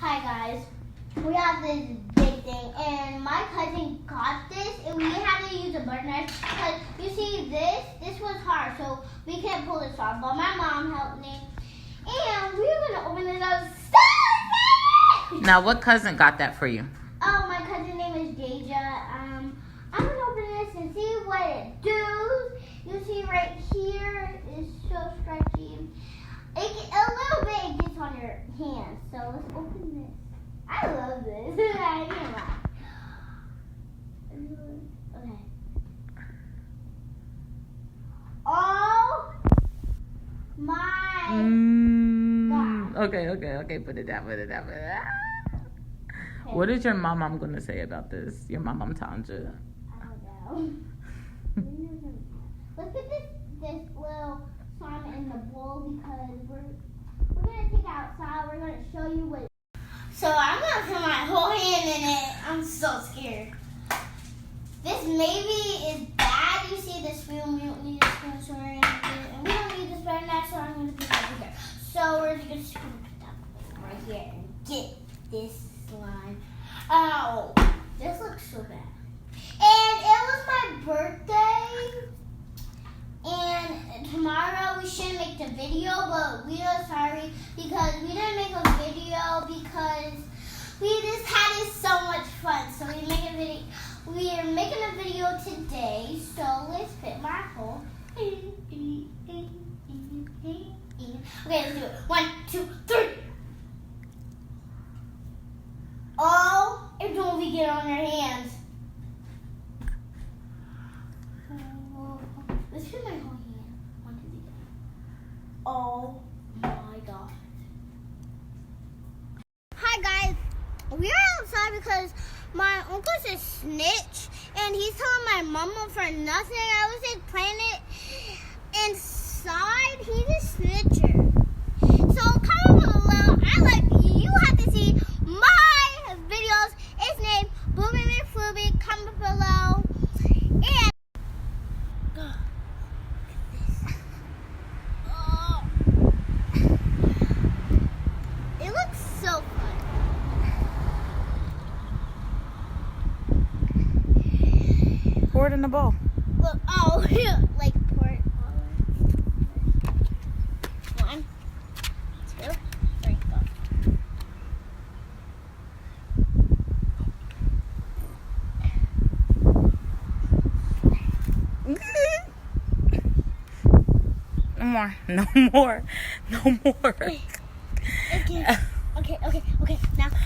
Hi guys, we have this big thing and my cousin got this and we had to use a butter knife because you see this was hard so we can't pull this off, but my mom helped me and we were going to open this up. Now what cousin got that for you? Oh, my cousin's name is Deja. I'm going to open this and see what it does. You see right here is so stretchy. A little bit it gets on your hands. So let's open this. I love this. I can't lie. Okay. Oh my God. Okay. Put it down. Okay. What is your mom gonna say about this? Your mom Tanja. I don't know. Let's put this little slime in the bowl because we're gonna take it outside. We're gonna show you what. So I'm gonna put my whole hand in it. I'm so scared. This maybe is bad. You see the spoon? We don't need a spoon, so we're gonna get it. And we don't need this butter knife, so I'm gonna put that over here. So we're just gonna scoop that right here and get this slime. Ow! This looks so bad. And it was my birthday. And tomorrow we shouldn't make the video, but we are sorry because we didn't make a video because we just had it so much fun. So we are making a video today. So let's fit my hole. Okay, let's do it. 1, 2, 3. Oh, it don't be get on your hands. Let's fit my whole hand. 1, 2, 3. Oh my God. Hi guys. We are outside because my uncle's a snitch and he's telling my mama for nothing. I was just playing it inside. He's a snitcher. So comment below. You have to see my videos. It's named Booby McFlooby. Comment below. And it looks so fun. Pour it in the bowl. Look, like pour it all over. 1, 2, 3, go. No more. Okay. Now.